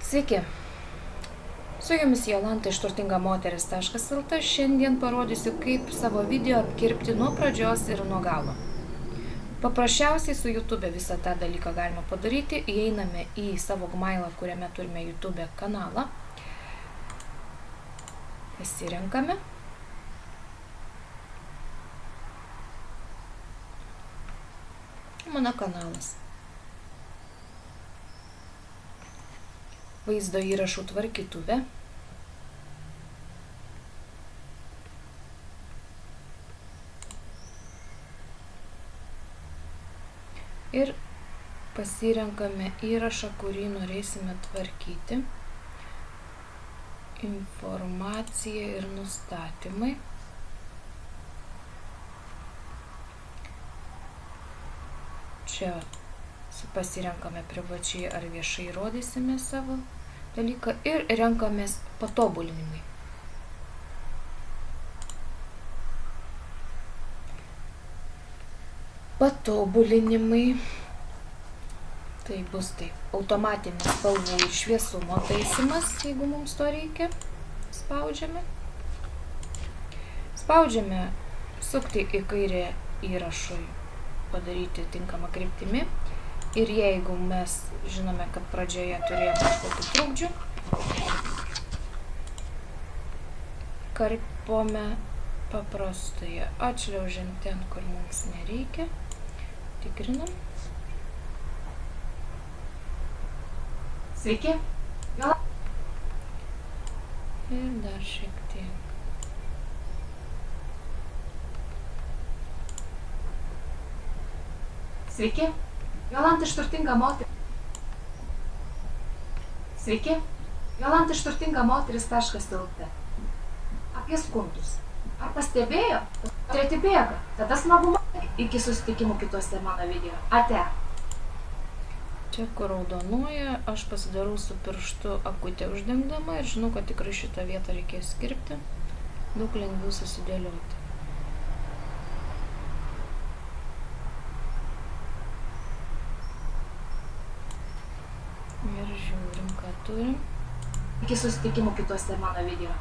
Sveiki, su jumis Jolanta iš turtingamoteris.lt. Šiandien parodysiu, kaip savo video apkirpti nuo pradžios ir nuo galo. Paprasčiausiai su YouTube visą tą dalyką galima padaryti. Įeiname į savo Gmailą, kuriame turime YouTube kanalą. Pasirenkame. Mano kanalas. Vaizdo įrašų tvarkytuvė. Ir pasirenkame įrašą, kurį norėsime tvarkyti. Informacija ir nustatymai. Čia pasirenkame privačiai ar viešai rodysime savo dalyką ir renkamės patobulinimai. Patobulinimai. Tai bus taip. Automatinis spalvų ir šviesumo taisymas, jeigu mums to reikia. Spaudžiame. Spaudžiame sukti į kairę įrašui, padaryti tinkamą kryptimi. Ir jeigu mes žinome, kad pradžioje turėjome kažkokių trukdžių, karpome paprastai, atšliaužiam ten, kur mums nereikia, tikrinam. Sveiki. Ir dar šiek tiek. Sveiki. Jolanta iš turtingamoteris. Sveiki. Jolanta iš turtingamoteris.lt. Apie skundus. Ar pastebėjo? Treti bėga. Tada smagu. Iki susitikimų kitose mano video. Ate. Čia, kur raudonuoja, aš pasidarau su pirštu akutę uždengdama ir žinau, kad tikrai šitą vietą reikės kirpti. Daug lengviau susidėlioti. Ir žiūrim, ką turim. Iki susitikimų kitose mano video.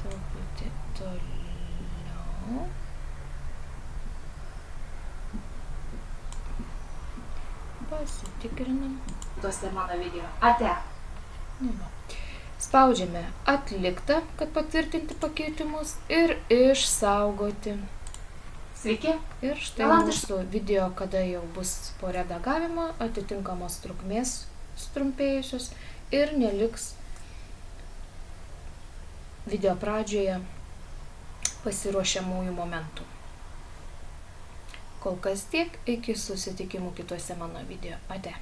Truputį toliau. Pasitikrinam. Kitose mano video. Ate. Spaudžiame atliktą, kad patvirtinti pakeitimus ir išsaugoti. Sveiki. Ir štai mūsų video, kada jau bus po redagavimo, atitinkamos trukmės strumpėjusios ir neliks video pradžioje pasiruošiamųjų momentų. Kol kas tiek, iki susitikimų kituose mano video. Ate.